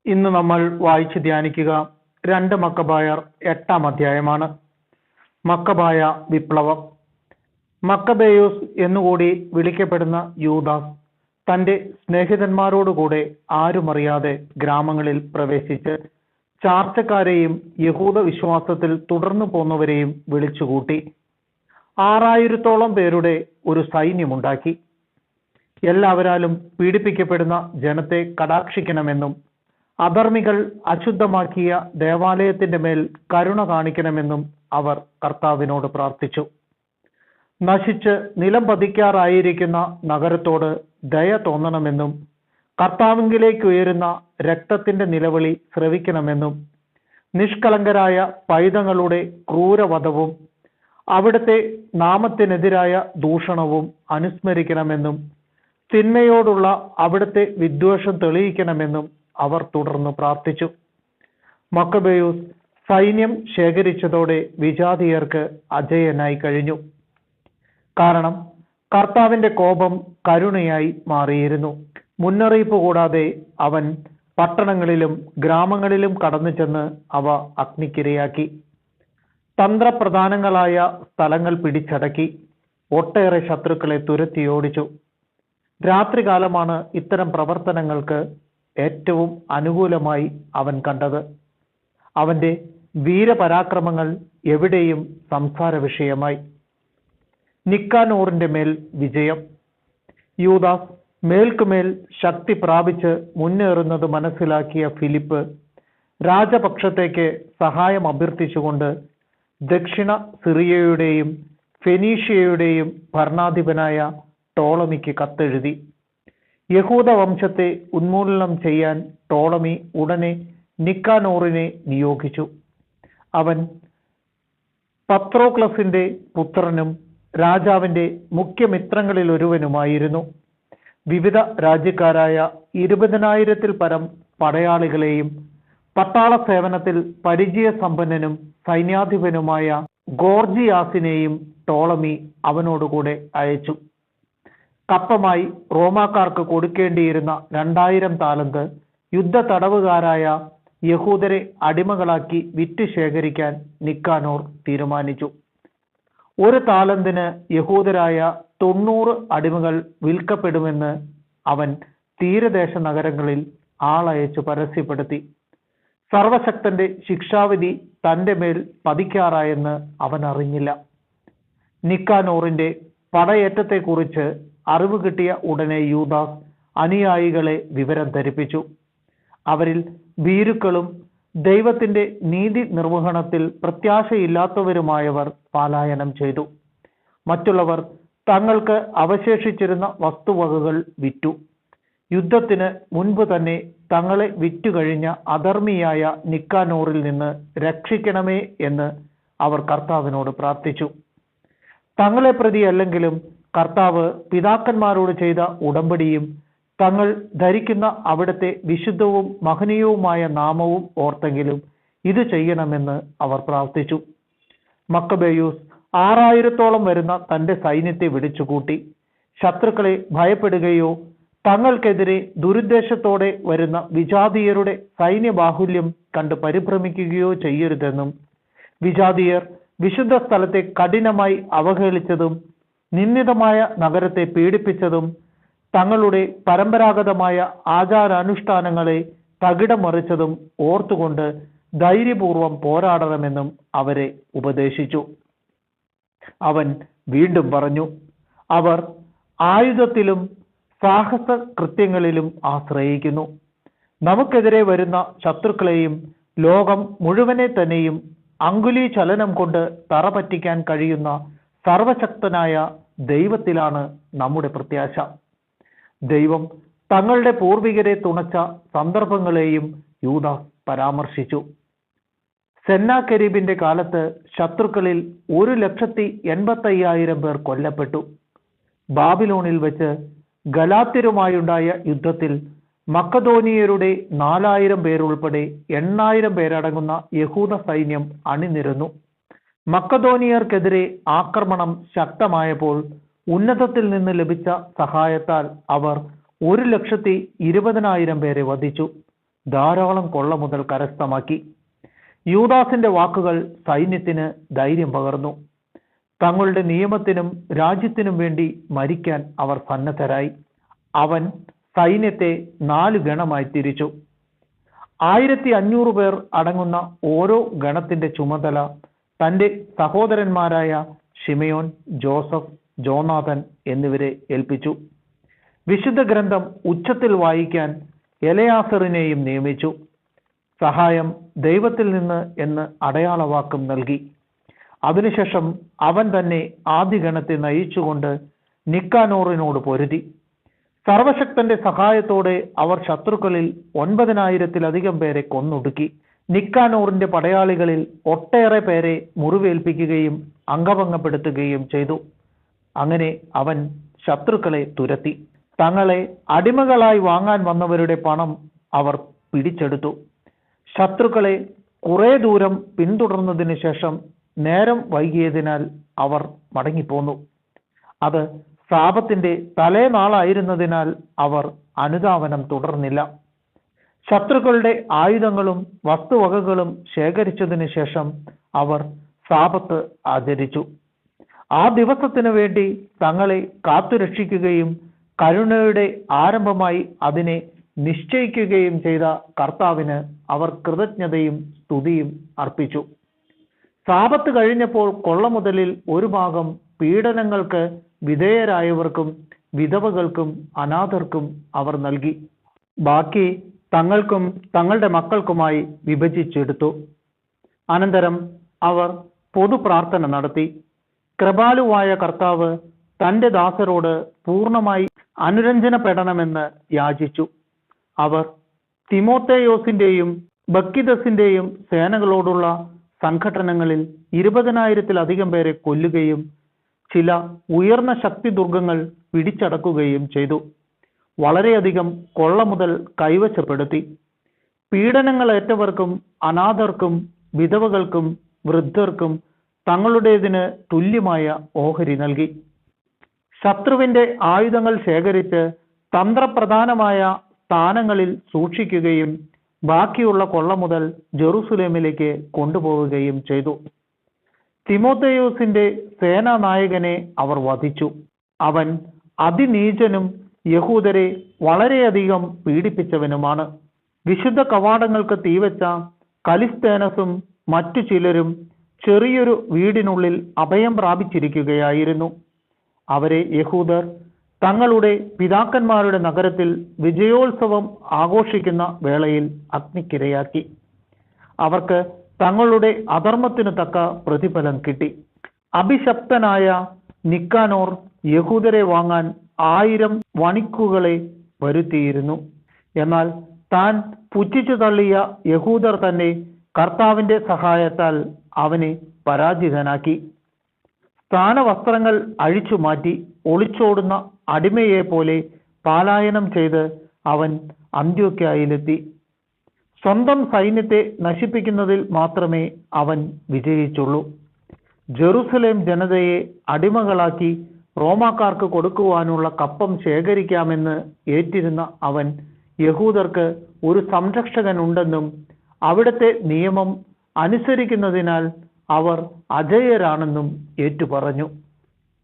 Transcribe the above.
ഇന്ന് നമ്മൾ വായിച്ച് ധ്യാനിക്കുക 2 മക്കബായർ 8-ാം അധ്യായമാണ്. മക്കബായ വിപ്ലവം. മക്കബേയൂസ് എന്നുകൂടി വിളിക്കപ്പെടുന്ന യൂദാസ് തന്റെ സ്നേഹിതന്മാരോടുകൂടെ ആരുമറിയാതെ ഗ്രാമങ്ങളിൽ പ്രവേശിച്ച് ചാർച്ചക്കാരെയും യഹൂദ വിശ്വാസത്തിൽ തുടർന്നു പോന്നവരെയും വിളിച്ചുകൂട്ടി 6000-ഓളം പേരുടെ ഒരു സൈന്യമുണ്ടാക്കി. എല്ലാവരാലും പീഡിപ്പിക്കപ്പെടുന്ന ജനത്തെ കടാക്ഷിക്കണമെന്നും അധർമ്മികൾ അശുദ്ധമാക്കിയ ദേവാലയത്തിന്റെ മേൽ കരുണ കാണിക്കണമെന്നും അവർ കർത്താവിനോട് പ്രാർത്ഥിച്ചു. നശിച്ച് നിലം പതിക്കാറായിരിക്കുന്ന നഗരത്തോട് ദയ തോന്നണമെന്നും കർത്താവിങ്കിലേക്ക് ഉയരുന്ന രക്തത്തിന്റെ നിലവിളി ശ്രവിക്കണമെന്നും നിഷ്കളങ്കരായ പൈതങ്ങളുടെ ക്രൂരവധവും അവിടുത്തെ നാമത്തിനെതിരായ ദൂഷണവും അനുസ്മരിക്കണമെന്നും തിന്മയോടുള്ള അവിടുത്തെ വിദ്വേഷം തെളിയിക്കണമെന്നും അവർ തുടർന്ന് പ്രാർത്ഥിച്ചു. മക്കബേയൂസ് സൈന്യം ശേഖരിച്ചതോടെ വിജാതീയർക്ക് അജയനായി കഴിഞ്ഞു. കാരണം കർത്താവിന്റെ കോപം കരുണയായി മാറിയിരുന്നു. മുന്നറിയിപ്പ് കൂടാതെ അവൻ പട്ടണങ്ങളിലും ഗ്രാമങ്ങളിലും കടന്നു ചെന്ന് അവ അഗ്നിക്കിരയാക്കി. തന്ത്രപ്രധാനങ്ങളായ സ്ഥലങ്ങൾ പിടിച്ചടക്കി ഒട്ടേറെ ശത്രുക്കളെ തുരത്തിയോടിച്ചു. രാത്രികാലമാണ് ഇത്തരം പ്രവർത്തനങ്ങൾക്ക് ഏറ്റവും അനുകൂലമായി അവൻ കണ്ടത്. അവന്റെ വീരപരാക്രമങ്ങൾ എവിടെയും സംസാര വിഷയമായി. നിക്കാനോറിന്റെ മേൽ വിജയം. യൂദാസ് മേൽക്കുമേൽ ശക്തി പ്രാപിച്ച് മുന്നേറുന്നത് മനസ്സിലാക്കിയ ഫിലിപ്പ് രാജപക്ഷത്തേക്ക് സഹായം അഭ്യർത്ഥിച്ചുകൊണ്ട് ദക്ഷിണ സിറിയയുടെയും ഫെനീഷ്യയുടെയും ഭരണാധിപനായ ടോളമിക്ക് കത്തെഴുതി. യഹൂദ വംശത്തെ ഉന്മൂലനം ചെയ്യാൻ ടോളമി ഉടനെ നിക്കാനോറിനെ നിയോഗിച്ചു. അവൻ പത്രോക്ലസിന്റെ പുത്രനും രാജാവിന്റെ മുഖ്യമിത്രങ്ങളിൽ ഒരുവനുമായിരുന്നു. വിവിധ രാജ്യക്കാരായ 20,000-ൽ പരം പടയാളികളെയും പട്ടാള സേവനത്തിൽ പരിചയസമ്പന്നനും സൈന്യാധിപനുമായ ഗോർജിയാസിനെയും ടോളമി അവനോടുകൂടെ അയച്ചു. കപ്പമായി റോമാക്കാർക്ക് കൊടുക്കേണ്ടിയിരുന്ന 2000 താലന്ത് യുദ്ധ തടവുകാരായ യഹൂദരെ അടിമകളാക്കി വിറ്റ് ശേഖരിക്കാൻ നിക്കാനോർ തീരുമാനിച്ചു. 1 താലന്തിന് യഹൂദരായ 90 അടിമകൾ വിൽക്കപ്പെടുമെന്ന് അവൻ തീരദേശ നഗരങ്ങളിൽ ആളയച്ചു പരസ്യപ്പെടുത്തി. സർവശക്തന്റെ ശിക്ഷാവിധി തന്റെ മേൽ പതിക്കാറായെന്ന് അവൻ അറിഞ്ഞില്ല. നിക്കാനോറിന്റെ പടയേറ്റത്തെക്കുറിച്ച് അറിവ് കിട്ടിയ ഉടനെ യൂദാസ് അനുയായികളെ വിവരം ധരിപ്പിച്ചു. അവരിൽ ഭീരുക്കളും ദൈവത്തിന്റെ നീതി നിർവഹണത്തിൽ പ്രത്യാശയില്ലാത്തവരുമായവർ പലായനം ചെയ്തു. മറ്റുള്ളവർ തങ്ങൾക്ക് അവശേഷിച്ചിരുന്ന വസ്തുവകകൾ വിറ്റു. യുദ്ധത്തിന് മുൻപ് തന്നെ തങ്ങളെ വിറ്റുകഴിഞ്ഞ അധർമ്മിയായ നിക്കാനോറിൽ നിന്ന് രക്ഷിക്കണമേ എന്ന് അവർ കർത്താവിനോട് പ്രാർത്ഥിച്ചു. തങ്ങളെ പ്രതി അല്ലെങ്കിലും കർത്താവ് പിതാക്കന്മാരോട് ചെയ്ത ഉടമ്പടിയും തങ്ങൾ ധരിക്കുന്ന അവിടുത്തെ വിശുദ്ധവും മഹനീയവുമായ നാമവും ഓർത്തെങ്കിലും ഇത് ചെയ്യണമെന്ന് അവർ പ്രാർത്ഥിച്ചു. മക്കബേയൂസ് 6000-ഓളം വരുന്ന തന്റെ സൈന്യത്തെ വിളിച്ചുകൂട്ടി. ശത്രുക്കളെ ഭയപ്പെടുകയോ തങ്ങൾക്കെതിരെ ദുരുദ്ദേശത്തോടെ വരുന്ന വിജാതീയരുടെ സൈന്യബാഹുല്യം കണ്ട് പരിഭ്രമിക്കുകയോ ചെയ്യരുതെന്നും വിജാതീയർ വിശുദ്ധ സ്ഥലത്തെ കഠിനമായി അവഹേളിച്ചതും നിന്ദിതമായ നഗരത്തെ പീഡിപ്പിച്ചതും തങ്ങളുടെ പരമ്പരാഗതമായ ആചാരാനുഷ്ഠാനങ്ങളെ തകിടം മറിച്ചതും ഓർത്തുകൊണ്ട് ധൈര്യപൂർവം പോരാടണമെന്നും അവരെ ഉപദേശിച്ചു. അവൻ വീണ്ടും പറഞ്ഞു, അവർ ആയുധത്തിലും സാഹസ കൃത്യങ്ങളിലും ആശ്രയിക്കുന്നു. നമുക്കെതിരെ വരുന്ന ശത്രുക്കളെയും ലോകം മുഴുവനെ തന്നെയും അങ്കുലി ചലനം കൊണ്ട് തറപറ്റിക്കാൻ കഴിയുന്ന സർവശക്തനായ ദൈവത്തിലാണ് നമ്മുടെ പ്രത്യാശ. ദൈവം തങ്ങളുടെ പൂർവികരെ തുണച്ച സന്ദർഭങ്ങളെയും യൂദാസ് പരാമർശിച്ചു. സെന്നാകെരീബിന്റെ കാലത്ത് ശത്രുക്കളിൽ 1,85,000 പേർ കൊല്ലപ്പെട്ടു. ബാബിലോണിൽ വെച്ച് ഗലാത്യരുമായുണ്ടായ യുദ്ധത്തിൽ മക്കദോനിയരുടെ 4,000 പേരുൾപ്പെടെ 8,000 പേരടങ്ങുന്ന യഹൂദ സൈന്യം അണിനിരന്നു. മക്കദോനിയർക്കെതിരെ ആക്രമണം ശക്തമായപ്പോൾ ഉന്നതത്തിൽ നിന്ന് ലഭിച്ച സഹായത്താൽ അവർ 1,20,000 പേരെ വധിച്ചു. ധാരാളം കൊള്ള മുതൽ കരസ്ഥമാക്കി. യൂദാസിന്റെ വാക്കുകൾ സൈന്യത്തിന് ധൈര്യം പകർന്നു. തങ്ങളുടെ നിയമത്തിനും രാജ്യത്തിനും വേണ്ടി മരിക്കാൻ അവർ സന്നദ്ധരായി. അവൻ സൈന്യത്തെ 4 ഗണമായി തിരിച്ചു. 1500 പേർ അടങ്ങുന്ന ഓരോ ഗണത്തിന്റെ ചുമതല തന്റെ സഹോദരന്മാരായ ഷിമയോൻ, ജോസഫ്, ജോനാഥൻ എന്നിവരെ ഏൽപ്പിച്ചു. വിശുദ്ധ ഗ്രന്ഥം ഉച്ചത്തിൽ വായിക്കാൻ എലയാസറിനെയും നിയമിച്ചു. സഹായം ദൈവത്തിൽ നിന്ന് എന്ന് അടയാളവാക്കും നൽകി. അതിനുശേഷം അവൻ തന്നെ ആദ്യ ഗണത്തെ നയിച്ചുകൊണ്ട് നിക്കാനോറിനോട് പൊരുതി. സർവശക്തന്റെ സഹായത്തോടെ അവർ ശത്രുക്കളിൽ 9000-ലധികം പേരെ കൊന്നൊടുക്കി. നിക്കാനോറിന്റെ പടയാളികളിൽ ഒട്ടേറെ പേരെ മുറിവേൽപ്പിക്കുകയും അംഗഭംഗപ്പെടുത്തുകയും ചെയ്തു. അങ്ങനെ അവൻ ശത്രുക്കളെ തുരത്തി. തങ്ങളെ അടിമകളായി വാങ്ങാൻ വന്നവരുടെ പണം അവർ പിടിച്ചെടുത്തു. ശത്രുക്കളെ കുറെ ദൂരം പിന്തുടർന്നതിന് ശേഷം നേരം വൈകിയതിനാൽ അവർ മടങ്ങിപ്പോന്നു. അത് സാപത്തിന്റെ തലേനാളായിരുന്നതിനാൽ അവർ അനുധാവനം തുടർന്നില്ല. ശത്രുക്കളുടെ ആയുധങ്ങളും വസ്തുവകകളും ശേഖരിച്ചതിന് ശേഷം അവർ സാപത്ത് ആചരിച്ചു. ആ ദിവസത്തിനു വേണ്ടി തങ്ങളെ കാത്തുരക്ഷിക്കുകയും കരുണയുടെ ആരംഭമായി അതിനെ നിശ്ചയിക്കുകയും ചെയ്ത കർത്താവിന് അവർ കൃതജ്ഞതയും സ്തുതിയും അർപ്പിച്ചു. സാപത്ത് കഴിഞ്ഞപ്പോൾ കൊള്ളമുതലിൽ ഒരു ഭാഗം പീഡനങ്ങൾക്ക് വിധേയരായവർക്കും വിധവകൾക്കും അനാഥർക്കും അവർ നൽകി. ബാക്കി തങ്ങൾക്കും തങ്ങളുടെ മക്കൾക്കുമായി വിഭജിച്ചെടുത്തു. അനന്തരം അവർ പൊതുപ്രാർത്ഥന നടത്തി. കൃപാലുവായ കർത്താവ് തന്റെ ദാസരോട് പൂർണ്ണമായി അനുരഞ്ജനപ്പെടണമെന്ന് യാചിച്ചു. അവർ തിമോത്തേയോസിന്റെയും ബക്കിദസിന്റെയും സേനകളോടുള്ള സംഘട്ടനങ്ങളിൽ 20,000-ലധികം പേരെ കൊല്ലുകയും ചില ഉയർന്ന ശക്തി ദുർഗങ്ങൾ പിടിച്ചടക്കുകയും ചെയ്തു. വളരെയധികം കൊള്ള മുതൽ കൈവശപ്പെടുത്തി. പീഡനങ്ങളേറ്റവർക്കും അനാഥർക്കും വിധവകൾക്കും വൃദ്ധർക്കും തങ്ങളുടേതിന് തുല്യമായ ഓഹരി നൽകി. ശത്രുവിന്റെ ആയുധങ്ങൾ ശേഖരിച്ച് തന്ത്രപ്രധാനമായ സ്ഥാനങ്ങളിൽ സൂക്ഷിക്കുകയും ബാക്കിയുള്ള കൊള്ള മുതൽ ജെറുസലേമിലേക്ക് കൊണ്ടുപോവുകയും ചെയ്തു. തിമോത്തേയോസിന്റെ സേനാനായകനെ അവർ വധിച്ചു. അവൻ അതിനീചനും യഹൂദരെ വളരെയധികം പീഡിപ്പിച്ചവനുമാണ്. വിശുദ്ധ കവാടങ്ങൾക്ക് തീവച്ച കലിസ്തേനസും മറ്റു ചിലരും ചെറിയൊരു വീടിനുള്ളിൽ അഭയം പ്രാപിച്ചിരിക്കുകയായിരുന്നു. അവരെ യഹൂദർ തങ്ങളുടെ പിതാക്കന്മാരുടെ നഗരത്തിൽ വിജയോത്സവം ആഘോഷിക്കുന്ന വേളയിൽ അഗ്നിക്കിരയാക്കി. അവർക്ക് തങ്ങളുടെ അധർമ്മത്തിനു തക്ക പ്രതിഫലം കിട്ടി. അഭിശപ്തനായ നിക്കാനോർ യഹൂദരെ വാങ്ങാൻ 1000 വണിക്കുകളെ വരുത്തിയിരുന്നു. എന്നാൽ താൻ പുച്ഛിച്ചു തള്ളിയ യഹൂദർ തന്നെ കർത്താവിന്റെ സഹായത്താൽ അവനെ പരാജിതനാക്കി. സ്ഥാനവസ്ത്രങ്ങൾ അഴിച്ചു മാറ്റി ഒളിച്ചോടുന്ന അടിമയെ പോലെ പലായനം ചെയ്ത് അവൻ അന്ത്യോക്യയിലെത്തി. സ്വന്തം സൈന്യത്തെ നശിപ്പിക്കുന്നതിൽ മാത്രമേ അവൻ വിജയിച്ചുള്ളൂ. ജെറുസലേം ജനതയെ അടിമകളാക്കി റോമാക്കാർക്ക് കൊടുക്കുവാനുള്ള കപ്പം ശേഖരിക്കാമെന്ന് ഏറ്റിരുന്ന അവൻ യഹൂദർക്ക് ഒരു സംരക്ഷകൻ ഉണ്ടെന്നും അവിടുത്തെ നിയമം അനുസരിക്കുന്നതിനാൽ അവർ അജയ്യരാണെന്നും ഏറ്റുപറഞ്ഞു.